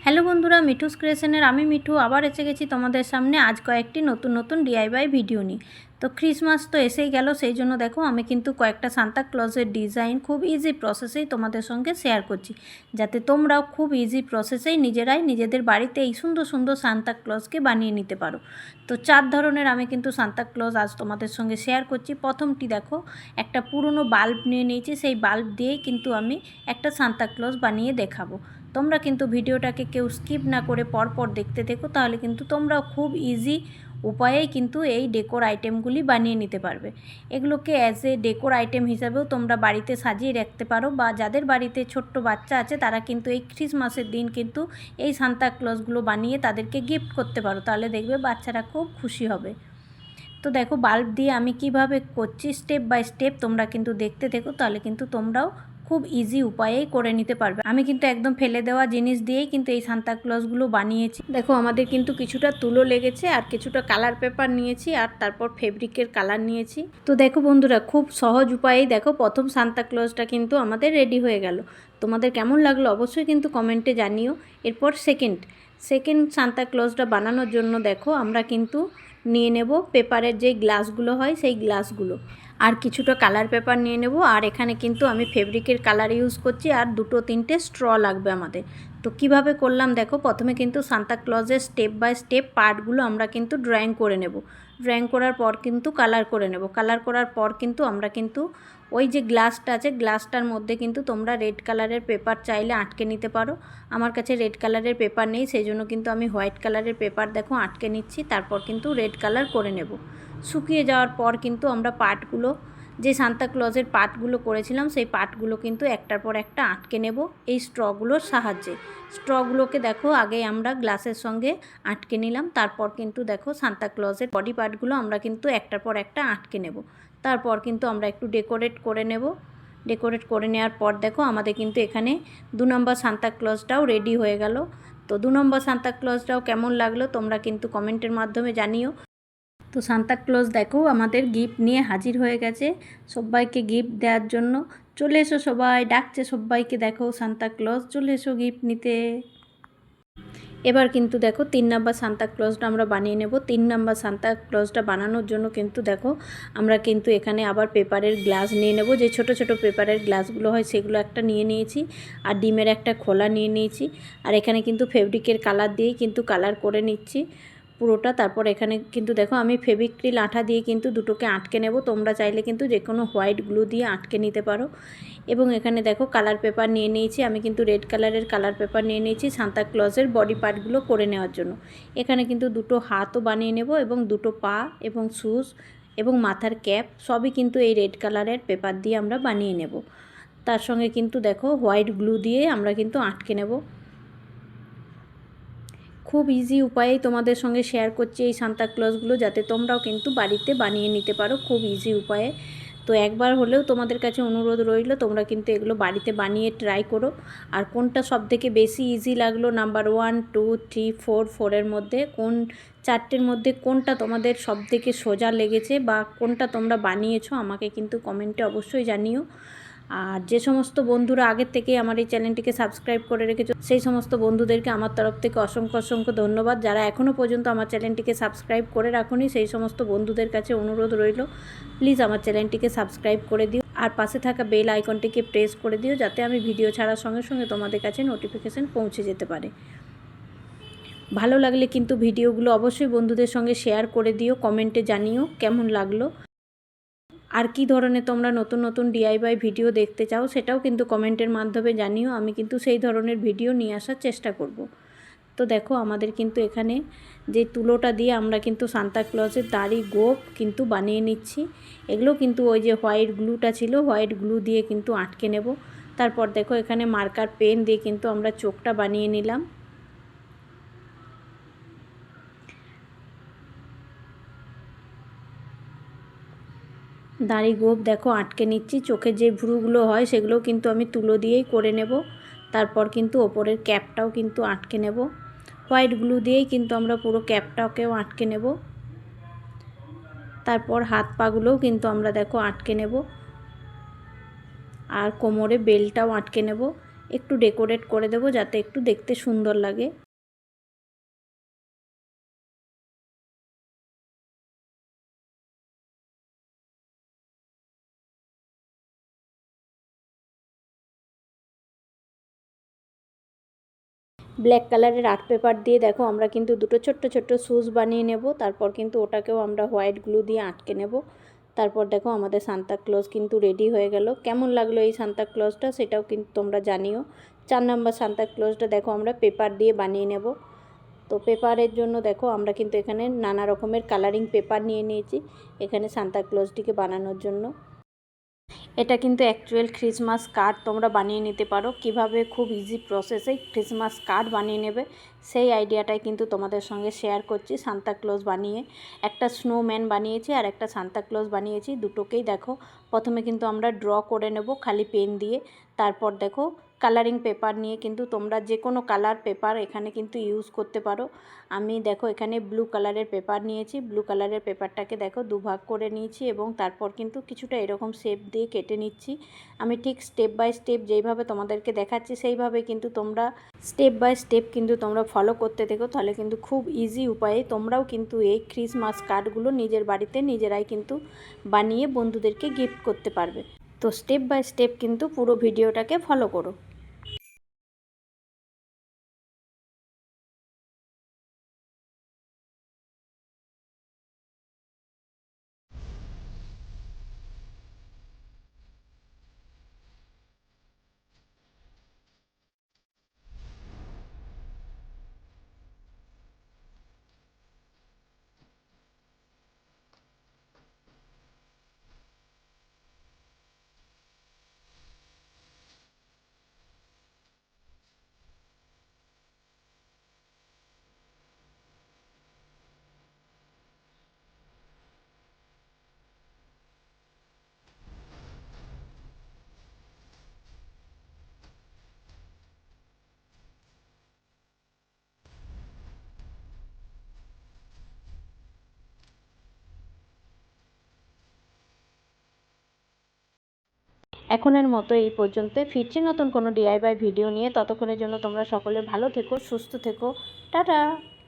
Hello বন্ধুরা, মিঠুস ক্রিয়েশনের আমি মিঠু আবার এসে গেছি তোমাদের সামনে আজ কয়েকটি নতুন নতুন ডিআইওয়াই ভিডিও নিয়ে। তো ক্রিসমাস তো এসেই গেল, সেই জন্য দেখো আমি কিন্তু কয়েকটা সান্তা ক্লজের ডিজাইন খুব ইজি প্রসেসেই তোমাদের সঙ্গে শেয়ার করছি, যাতে তোমরাও খুব ইজি প্রসেসেই নিজেরাই নিজেদের বাড়িতে এই সুন্দর সুন্দর সান্তা ক্লজকে বানিয়ে নিতে পারো। তো 4 ধরনের আমি কিন্তু সান্তা ক্লজ আজ তোমাদের সঙ্গে শেয়ার করছি। প্রথমটি দেখো, একটা পুরনো বাল্ব নিয়ে নিয়েছি, সেই বাল্ব দিয়েই কিন্তু আমি একটা সান্তা ক্লজ বানিয়ে দেখাবো। তোমরা কিন্তু ভিডিওটাকে কেউ স্কিপ না করে পরপর দেখতে দেখো, তাহলে কিন্তু তোমরাও খুব ইজি উপায়েই কিন্তু এই ডেকোর আইটেমগুলি বানিয়ে নিতে পারবে। এগুলোকে অ্যাজ এ ডেকোর আইটেম হিসাবেও তোমরা বাড়িতে সাজিয়ে রাখতে পারো, বা যাদের বাড়িতে ছোট্ট বাচ্চা আছে তারা কিন্তু এই ক্রিসমাসের দিন কিন্তু এই সান্তা ক্লজগুলো বানিয়ে তাদেরকে গিফট করতে পারো, তাহলে দেখবে বাচ্চারা খুব খুশি হবে। তো দেখো বাল্ব দিয়ে আমি কিভাবে করছি স্টেপ বাই স্টেপ তোমরা কিন্তু দেখতে দেখো, তাহলে কিন্তু তোমরাও খুব ইজি উপায়েই করে নিতে পারবে। আমি কিন্তু একদম ফেলে দেওয়া জিনিস দিয়েই কিন্তু এই সান্তা ক্লজগুলো বানিয়েছি। দেখো আমাদের কিন্তু কিছুটা তুলো লেগেছে, আর কিছুটা কালার পেপার নিয়েছি, আর তারপর ফেব্রিকের কালার নিয়েছি। তো দেখো বন্ধুরা, খুব সহজ উপায়েই দেখো প্রথম সান্তা ক্লজটা কিন্তু আমাদের রেডি হয়ে গেল। তোমাদের কেমন লাগলো অবশ্যই কিন্তু কমেন্টে জানিও। এরপর সেকেন্ড সান্তা ক্লজটা বানানোর জন্য দেখো আমরা কিন্তু নিয়ে নেব পেপারের যে গ্লাসগুলো হয় সেই গ্লাসগুলো, আর কিছুটা কালার পেপার নিয়ে নেব, আর এখানে কিন্তু আমি ফেব্রিকের কালার ইউজ করছি, আর 2-3টে স্ট্র লাগবে আমাদের। তো কিভাবে করলাম দেখো, প্রথমে কিন্তু সান্তা ক্লজের স্টেপ বাই স্টেপ পার্টগুলো আমরা কিন্তু ড্রয়িং করে নেব। ড্রয়িং করার পর কিন্তু কালার করে নেব। কালার করার পর কিন্তু আমরা কিন্তু ওই যে গ্লাসটা আছে গ্লাসটার মধ্যে কিন্তু তোমরা রেড কালারের পেপার চাইলে আটকে নিতে পারো। আমার কাছে রেড কালারের পেপার নেই, সেই জন্য কিন্তু আমি হোয়াইট কালারের পেপার দেখো আটকে নিচ্ছি, তারপর কিন্তু রেড কালার করে নেব। শুকিয়ে যাওয়ার পর কিন্তু আমরা পার্টগুলো, যে সান্তা ক্লজের পার্টগুলো করেছিলাম সেই পার্টগুলো কিন্তু একটার পর একটা আটকে নেব এই স্ট্রগুলোর সাহায্যে। স্ট্রগুলোকে দেখো আগে আমরা গ্লাসের সঙ্গে আটকে নিলাম, তারপর কিন্তু দেখো সান্তা ক্লজের বডি পার্টগুলো আমরা কিন্তু একটার পর একটা আটকে নেব। তারপর কিন্তু আমরা একটু ডেকোরেট করে নেব। ডেকোরেট করে নেওয়ার পর দেখো আমাদের কিন্তু এখানে 2 নম্বর সান্তা ক্লজটাও রেডি হয়ে গেল। তো 2 নম্বর সান্তা ক্লজটাও কেমন লাগলো তোমরা কিন্তু কমেন্টের মাধ্যমে জানিও। তো সান্তা ক্লজ দেখো আমাদের গিফট নিয়ে হাজির হয়ে গেছে সবাইকে গিফট দেওয়ার জন্য। চলে এসো সবাই, ডাকছে সবাইকে, দেখো সান্তা ক্লজ চলে এসো গিফট নিতে। এবার কিন্তু দেখো 3 নম্বর সান্তা ক্লজটা আমরা বানিয়ে নেব। 3 নম্বর সান্তা ক্লজটা বানানোর জন্য কিন্তু দেখো আমরা কিন্তু এখানে আবার পেপারের গ্লাস নিয়ে নেব, যে ছোট ছোট পেপারের গ্লাসগুলো হয় সেগুলো একটা নিয়ে নিয়েছি, আর ডিমের একটা খোলা নিয়ে নিয়েছি, আর এখানে কিন্তু ফেব্রিকের কালার দিয়েই কিন্তু কালার করে নিচ্ছি পুরোটা। তারপর এখানে কিন্তু দেখো আমি ফেভিক্রিল আঠা দিয়ে কিন্তু দুটোকে আটকে নেব। তোমরা চাইলে কিন্তু যে কোনো হোয়াইট গ্লু দিয়ে আটকে নিতে পারো। এবং এখানে দেখো কালার পেপার নিয়ে নিয়েছি, আমি কিন্তু রেড কালারের কালার পেপার নিয়ে নিয়েছি সান্তা ক্লজের বডি পার্টগুলো করে নেওয়ার জন্য। এখানে কিন্তু দুটো হাতও বানিয়ে নেব, এবং দুটো পা এবং শুজ এবং মাথার ক্যাপ সবই কিন্তু এই রেড কালারের পেপার দিয়ে আমরা বানিয়ে নেব। তার সঙ্গে কিন্তু দেখো হোয়াইট গ্লু দিয়ে আমরা কিন্তু আটকে নেব। খুব ইজি উপায়েই তোমাদের সঙ্গে শেয়ার করছি এই সান্তা ক্লজগুলো, যাতে তোমরাও কিন্তু বাড়িতে বানিয়ে নিতে পারো খুব ইজি উপায়ে। তো একবার হলেও তোমাদের কাছে অনুরোধ রইল, তোমরা কিন্তু এগুলো বাড়িতে বানিয়ে ট্রাই করো। আর কোনটা সবথেকে বেশি ইজি লাগলো, নাম্বার 1, 2, 3, 4, 4-এর মধ্যে কোন 4টের মধ্যে কোনটা তোমাদের সবথেকে সোজা লেগেছে, বা কোনটা তোমরা বানিয়েছো আমাকে কিন্তু কমেন্টে অবশ্যই জানিও। আর যে সমস্ত বন্ধুরা আগের থেকে আমার এই চ্যানেলটিকে সাবস্ক্রাইব করে রেখেছো সেই সমস্ত বন্ধুদেরকে আমার তরফ থেকে অসংখ্য অসংখ্য ধন্যবাদ। যারা এখনও পর্যন্ত আমার চ্যানেলটিকে সাবস্ক্রাইব করে রাখোনি সেই সমস্ত বন্ধুদের কাছে অনুরোধ রইল, প্লিজ আমার চ্যানেলটিকে সাবস্ক্রাইব করে দিও, আর পাশে থাকা বেল আইকনটিকে প্রেস করে দিও, যাতে আমি ভিডিও ছাড়ার সঙ্গে সঙ্গে তোমাদের কাছে নোটিফিকেশান পৌঁছে যেতে পারে। ভালো লাগলে কিন্তু ভিডিওগুলো অবশ্যই বন্ধুদের সঙ্গে শেয়ার করে দিও, কমেন্টে জানিও কেমন লাগলো। আর কি ধরনের তোমরা নতুন নতুন ডিআইওয়াই ভিডিও দেখতে চাও সেটাও কিন্তু কমেন্টের মাধ্যমে জানিও, আমি কিন্তু সেই ধরনের ভিডিও নিয়ে আসার চেষ্টা করব। তো দেখো আমাদের কিন্তু এখানে যে তুলোটা দিয়ে আমরা কিন্তু সান্তা ক্লজের দাড়ি গোঁফ কিন্তু বানিয়ে নিচ্ছি। এগুলো কিন্তু ওই যে হোয়াইট গ্লুটা ছিল হোয়াইট গ্লু দিয়ে কিন্তু আটকে নেব। তারপর দেখো এখানে মার্কার পেন দিয়ে কিন্তু আমরা চোখটা বানিয়ে নিলাম। দাড়ি গোঁফ দেখো আটকে নিচ্ছি, চোখের যে ভ্রুগুলো হয় সেগুলোও কিন্তু আমি তুলো দিয়েই করে নেব। তারপর কিন্তু ওপরের ক্যাপটাও কিন্তু আটকে নেব, হোয়াইট গ্লু দিয়েই কিন্তু আমরা পুরো ক্যাপটাকেও আটকে নেব। তারপর হাত পাগুলোও কিন্তু আমরা দেখো আটকে নেব, আর কোমরে বেল্টটাও আটকে নেব। একটু ডেকোরেট করে দেবো যাতে একটু দেখতে সুন্দর লাগে। ব্ল্যাক কালারের আর্ট পেপার দিয়ে দেখো আমরা কিন্তু দুটো ছোট্ট ছোট্ট শুজ বানিয়ে নেব। তারপর কিন্তু ওটাকেও আমরা হোয়াইট গ্লু দিয়ে আটকে নেব। তারপর দেখো আমাদের সান্তা ক্লজ কিন্তু রেডি হয়ে গেল। কেমন লাগলো এই সান্তা ক্লজটা সেটাও কিন্তু তোমরা জানিও। 4 নম্বর সান্তা ক্লজটা দেখো আমরা পেপার দিয়ে বানিয়ে নেব। তো পেপারের জন্য দেখো আমরা কিন্তু এখানে নানা রকমের কালারিং পেপার নিয়ে নিয়েছি এখানে সান্তা ক্লজটিকে বানানোর জন্য। এটা কিন্তু অ্যাকচুয়াল ক্রিসমাস কার্ড তোমরা বানিয়ে নিতে পারো। কিভাবে খুব ইজি প্রসেসে ক্রিসমাস কার্ড বানিয়ে নেবে সেই আইডিয়াটাই কিন্তু তোমাদের সঙ্গে শেয়ার করছি। সান্তা ক্লজ বানিয়ে একটা স্নোম্যান বানিয়েছি আর একটা সান্তা ক্লজ বানিয়েছি, দুটোকেই দেখো প্রথমে কিন্তু আমরা ড্র করে নেব খালি পেন দিয়ে। তারপর দেখো কালারিং পেপার নিয়ে কিন্তু তোমরা যে কোনো কালার পেপার এখানে কিন্তু ইউজ করতে পারো। আমি দেখো এখানে ব্লু কালারের পেপার নিয়েছি। ব্লু কালারের পেপারটাকে দেখো দুভাগ করে নিয়েছি এবং তারপর কিন্তু কিছুটা এরকম শেপ দিয়ে কেটে নিচ্ছি। আমি ঠিক স্টেপ বাই স্টেপ যেইভাবে তোমাদেরকে দেখাচ্ছি সেইভাবে কিন্তু তোমরা স্টেপ বাই স্টেপ কিন্তু তোমরা ফলো করতে দেখো, তাহলে কিন্তু খুব ইজি উপায়ে তোমরাও কিন্তু এই ক্রিসমাস কার্ডগুলো নিজের বাড়িতে নিজেরাই কিন্তু বানিয়ে বন্ধুদেরকে গিফট করতে পারবে। তো স্টেপ বাই স্টেপ কিন্তু পুরো ভিডিওটাকে ফলো করো। এখনের মতো এই পর্যন্ত, ফিরছি নতুন কোনো ডিআইওয়াই ভিডিও নিয়ে। ততক্ষণের জন্য তোমরা সকলে ভালো থেকো, সুস্থ থেকো। টাটা।